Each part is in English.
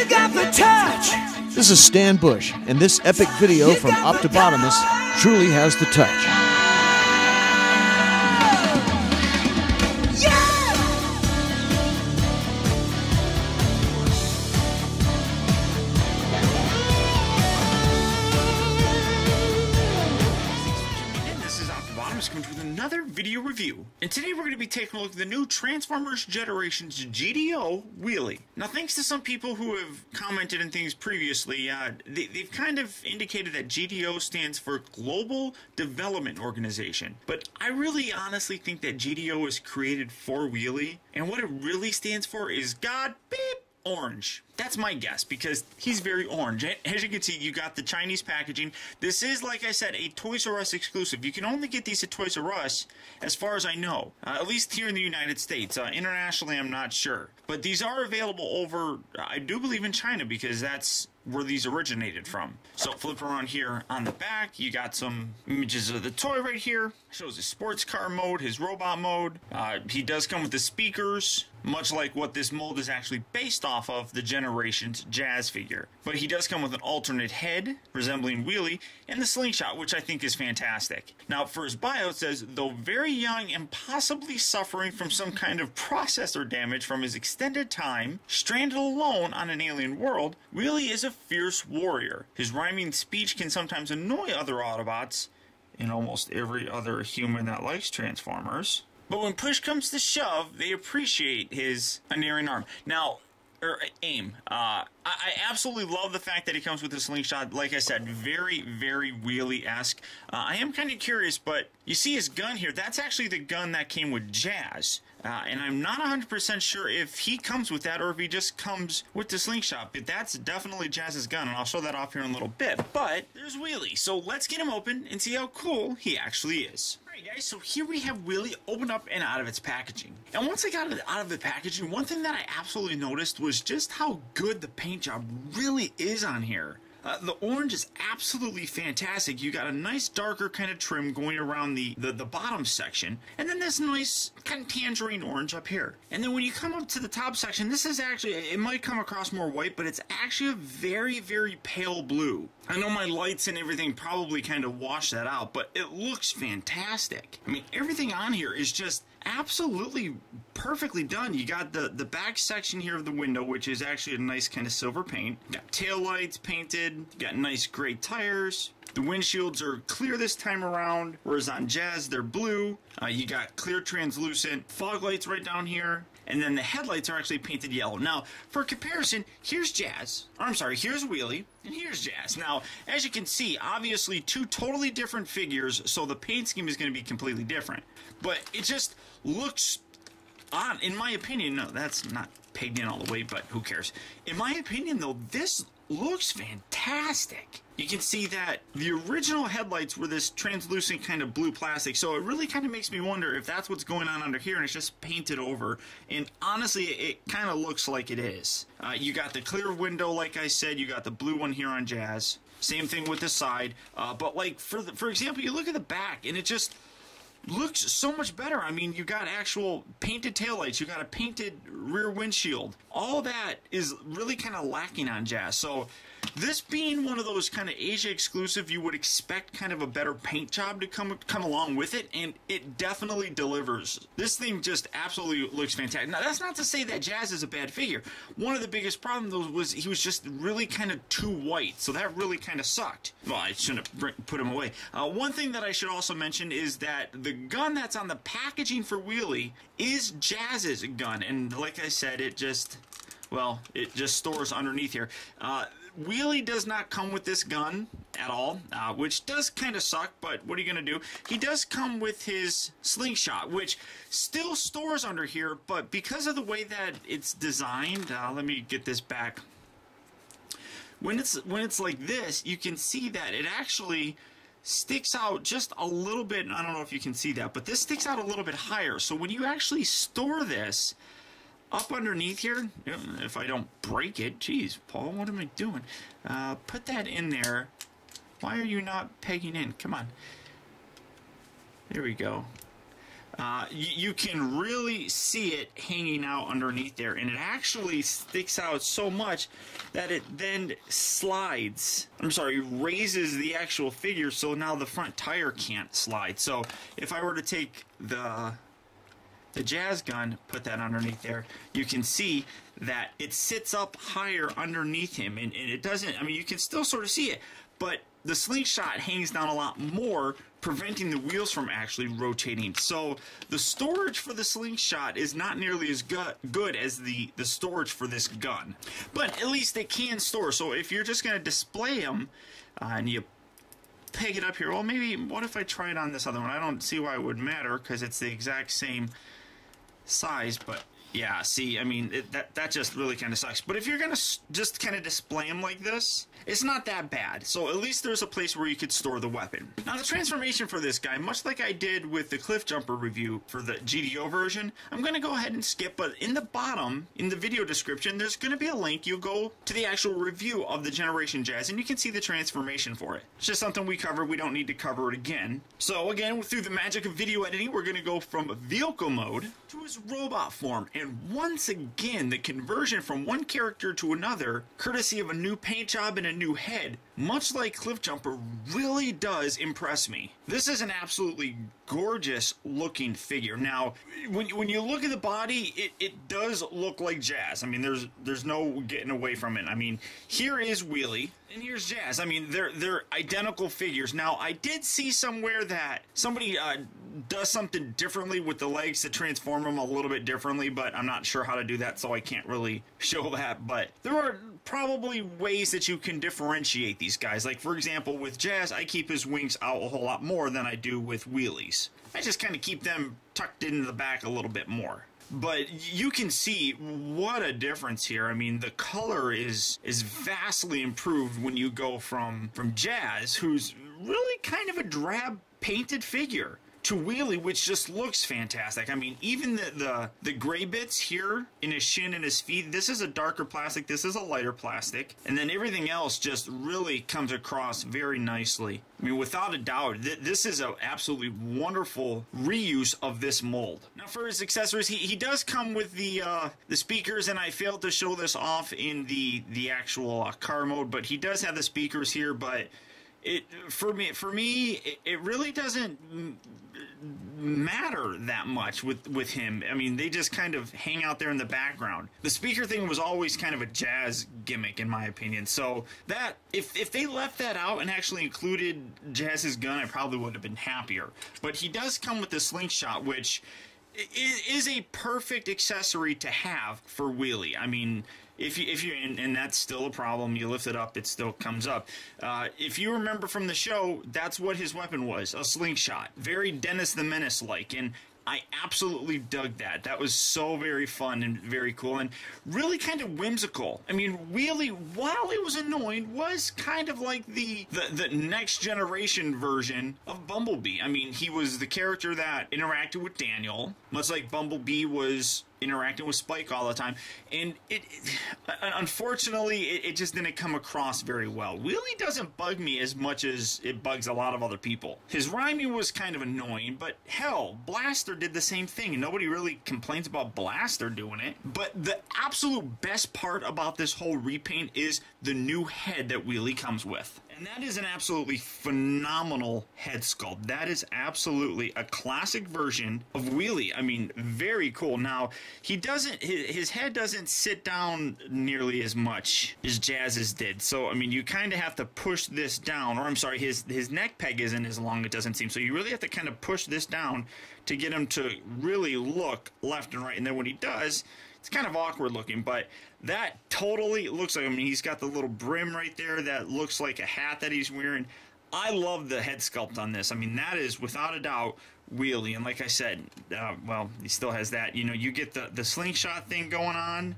got the touch. This is Stan Bush, and this epic video from Optibotimus truly has the touch. Coming with another video review, and today we're going to be taking a look at the new Transformers Generations GDO Wheelie. Now, thanks to some people who have commented in things previously, they've kind of indicated that GDO stands for Global Development Organization, but I really honestly think that GDO is created for Wheelie, and what it really stands for is God beep orange. That's my guess, because he's very orange. As you can see, you got the Chinese packaging. This is, like I said, a Toys R Us exclusive. You can only get these at Toys R Us, as far as I know. At least here in the United States. Internationally, I'm not sure. But these are available over, I do believe, in China, because that's where these originated from. So flip around here on the back, you got some images of the toy right here. Shows his sports car mode, his robot mode. He does come with the speakers, much like what this mold is actually based off of, the Generations Jazz figure. But he does come with an alternate head, resembling Wheelie, and the Slingshot, which I think is fantastic. Now, for his bio, it says, though very young and possibly suffering from some kind of processor damage from his extended time, stranded alone on an alien world, Wheelie is a fierce warrior. His rhyming speech can sometimes annoy other Autobots, and almost every other human that likes Transformers. But when push comes to shove, they appreciate his unerring arm. Now, aim. I absolutely love the fact that he comes with a slingshot. Like I said, very, very Wheelie-esque. I am kind of curious, but you see his gun here. That's actually the gun that came with Jazz. And I'm not 100% sure if he comes with that or if he just comes with the slingshot. But that's definitely Jazz's gun, and I'll show that off here in a little bit. But there's Wheelie, so let's get him open and see how cool he actually is. Alright guys, so here we have Wheelie open up and out of its packaging. And once I got it out of the packaging, one thing that I absolutely noticed was just how good the paint job really is on here. The orange is absolutely fantastic. You got a nice darker kind of trim going around the bottom section, and then this nice kind of tangerine orange up here. And then when you come up to the top section, this is actually, it might come across more white, but it's actually a very, very pale blue. I know my lights and everything probably kind of wash that out, but it looks fantastic. I mean, everything on here is just absolutely perfectly done. You got the back section here of the window, which is actually a nice kind of silver paint. You got tail lights painted. You got nice gray tires. The windshields are clear this time around, whereas on Jazz they're blue. You got clear translucent fog lights right down here. And then the headlights are actually painted yellow. Now, for comparison, here's Jazz. Or, I'm sorry, here's Wheelie, and here's Jazz. Now, as you can see, obviously two totally different figures, so the paint scheme is going to be completely different. But it just looks odd, in my opinion. No, that's not pegged in all the way, but who cares? In my opinion, though, this looks fantastic. You can see that the original headlights were this translucent kind of blue plastic, so it really kind of makes me wonder if that's what's going on under here and it's just painted over. And honestly, it kind of looks like it is. You got the clear window, like I said. You got the blue one here on Jazz. Same thing with the side. But like for example, you look at the back and it just looks so much better. I mean, you got actual painted taillights, you got a painted rear windshield. All that is really kind of lacking on Jazz. So this being one of those kind of Asia exclusive, you would expect kind of a better paint job to come along with it, and it definitely delivers. This thing just absolutely looks fantastic. Now, that's not to say that Jazz is a bad figure. One of the biggest problems, though, was he was just really kind of too white, so that really kind of sucked. Well, I shouldn't have put him away. One thing that I should also mention is that the gun that's on the packaging for Wheelie is Jazz's gun, and like I said, it just stores underneath here. Wheelie does not come with this gun at all, which does kind of suck, but what are you going to do? He does come with his slingshot, which still stores under here, but because of the way that it's designed, let me get this back. When it's like this, you can see that it actually sticks out just a little bit. I don't know if you can see that, but this sticks out a little bit higher. So when you actually store this up underneath here, if I don't break it, geez, Paul, what am I doing? Put that in there. Why are you not pegging in? Come on. There we go. you can really see it hanging out underneath there, and it actually sticks out so much that it then raises the actual figure, so now the front tire can't slide. So if I were to take the jazz gun, put that underneath there, you can see that it sits up higher underneath him, and it doesn't, I mean, you can still sort of see it, but the Slingshot hangs down a lot more, preventing the wheels from actually rotating. So the storage for the Slingshot is not nearly as good as the storage for this gun. But at least it can store. So if you're just going to display them and you peg it up here, well, maybe, what if I try it on this other one? I don't see why it would matter because it's the exact same size, but yeah, see, I mean, that just really kind of sucks. But if you're going to just kind of display them like this, it's not that bad. So at least there's a place where you could store the weapon. Now, the transformation for this guy, much like I did with the Cliff Jumper review for the GDO version, I'm going to go ahead and skip, but in the bottom, in the video description, there's going to be a link. You'll go to the actual review of the Generation Jazz, and you can see the transformation for it. It's just something we covered. We don't need to cover it again. So again, through the magic of video editing, we're going to go from vehicle mode to his robot form. And once again, the conversion from one character to another, courtesy of a new paint job and a new head, much like Cliff Jumper, really does impress me. This is an absolutely gorgeous looking figure. Now, when you look at the body, it does look like Jazz. I mean, there's no getting away from it. I mean, here is Wheelie, and here's Jazz. I mean, they're identical figures. Now, I did see somewhere that somebody does something differently with the legs to transform them a little bit differently, but I'm not sure how to do that, so I can't really show that. But there are probably ways that you can differentiate these guys. Like, for example, with Jazz, I keep his wings out a whole lot more than I do with Wheelies. I just kind of keep them tucked into the back a little bit more. But you can see what a difference here. I mean, the color is vastly improved when you go from Jazz, who's really kind of a drab painted figure, to Wheelie, which just looks fantastic. I mean, even the gray bits here in his shin and his feet, this is a darker plastic, this is a lighter plastic, and then everything else just really comes across very nicely. I mean, without a doubt, this is an absolutely wonderful reuse of this mold. Now, for his accessories, he does come with the speakers, and I failed to show this off in the actual car mode, but he does have the speakers here, but for me, it really doesn't matter that much with him. I mean, they just kind of hang out there in the background. The speaker thing was always kind of a Jazz gimmick, in my opinion. So that if they left that out and actually included Jazz's gun, I probably would have been happier. But he does come with the Slingshot, which is a perfect accessory to have for Wheelie. I mean, if you and that's still a problem, you lift it up, it still comes up. If you remember from the show, that's what his weapon was, a Slingshot. Very Dennis the Menace-like, and I absolutely dug that. That was so very fun and very cool and really kind of whimsical. I mean, Wheelie, while it was annoying, was kind of like the next generation version of Bumblebee. I mean, he was the character that interacted with Daniel, much like Bumblebee was interacting with Spike all the time, and unfortunately it just didn't come across very well. Wheelie doesn't bug me as much as it bugs a lot of other people. His rhyming was kind of annoying, but hell, Blaster did the same thing, and nobody really complains about Blaster doing it. But the absolute best part about this whole repaint is the new head that Wheelie comes with. And that is an absolutely phenomenal head sculpt. That is absolutely a classic version of Wheelie. I mean, very cool. Now, his head doesn't sit down nearly as much as Jazz's did. So, I mean, you kind of have to push this down. Or, I'm sorry, his neck peg isn't as long, it doesn't seem. So you really have to kind of push this down to get him to really look left and right. And then when he does, it's kind of awkward looking, but that totally looks like, I mean, he's got the little brim right there that looks like a hat that he's wearing. I love the head sculpt on this. I mean, that is without a doubt Wheelie. And like I said, well, he still has that. You know, you get the Slingshot thing going on.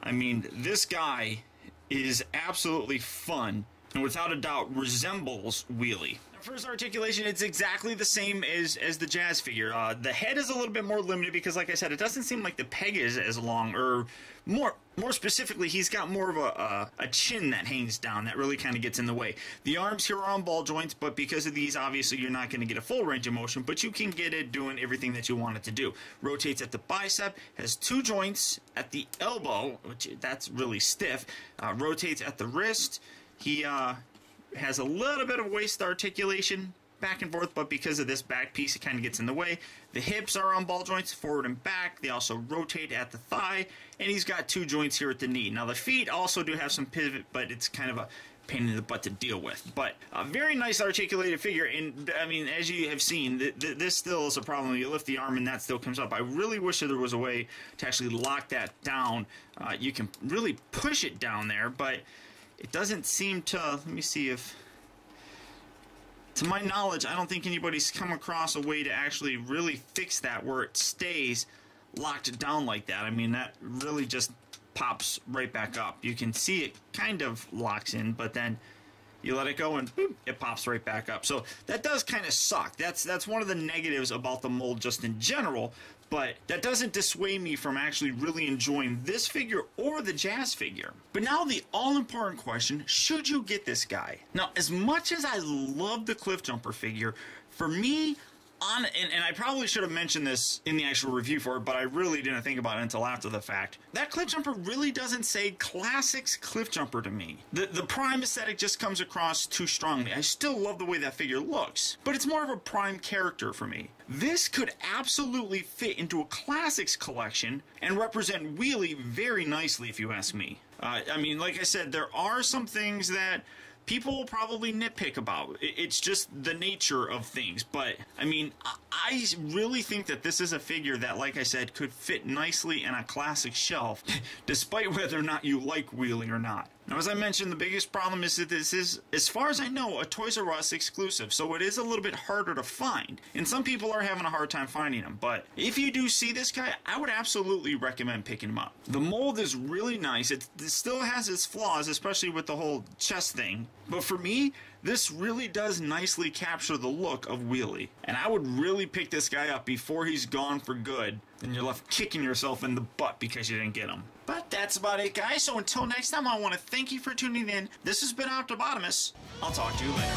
I mean, this guy is absolutely fun and without a doubt resembles Wheelie. For his articulation, it's exactly the same as the Jazz figure. The head is a little bit more limited because, like I said, it doesn't seem like the peg is as long, or more specifically, he's got more of a chin that hangs down that really kind of gets in the way. The arms here are on ball joints, but because of these, obviously, you're not going to get a full range of motion, but you can get it doing everything that you want it to do. Rotates at the bicep, has 2 joints at the elbow, which that's really stiff. Rotates at the wrist. He has a little bit of waist articulation back and forth, but because of this back piece, it kind of gets in the way. The hips are on ball joints, forward and back. They also rotate at the thigh, and he's got 2 joints here at the knee. Now, the feet also do have some pivot, but it's kind of a pain in the butt to deal with. But a very nice articulated figure, and I mean, as you have seen, this still is a problem. You lift the arm and that still comes up. I really wish that there was a way to actually lock that down. You can really push it down there, but it doesn't seem to. Let me see if, to my knowledge, I don't think anybody's come across a way to actually really fix that where it stays locked down like that. I mean, that really just pops right back up. You can see it kind of locks in, but then you let it go and boop, it pops right back up. So that does kind of suck. That's one of the negatives about the mold just in general, but that doesn't dissuade me from actually really enjoying this figure or the Jazz figure. But now the all-important question, should you get this guy? Now, as much as I love the Cliff Jumper figure, for me, and I probably should have mentioned this in the actual review for it, but I really didn't think about it until after the fact. That Cliff Jumper really doesn't say Classics Cliff Jumper to me. The Prime aesthetic just comes across too strongly. I still love the way that figure looks, but it's more of a Prime character for me. This could absolutely fit into a Classics collection and represent Wheelie very nicely, if you ask me. I mean, like I said, there are some things that people will probably nitpick about. It's just the nature of things. But, I mean, I really think that this is a figure that, like I said, could fit nicely in a classic shelf, despite whether or not you like Wheelie or not. Now, as I mentioned, the biggest problem is that this is, as far as I know, a Toys R Us exclusive, so it is a little bit harder to find. And some people are having a hard time finding them, but if you do see this guy, I would absolutely recommend picking him up. The mold is really nice. It still has its flaws, especially with the whole chest thing, but for me, this really does nicely capture the look of Wheelie. And I would really pick this guy up before he's gone for good, and you're left kicking yourself in the butt because you didn't get him. But that's about it, guys. So until next time, I want to thank you for tuning in. This has been Optibotimus. I'll talk to you later.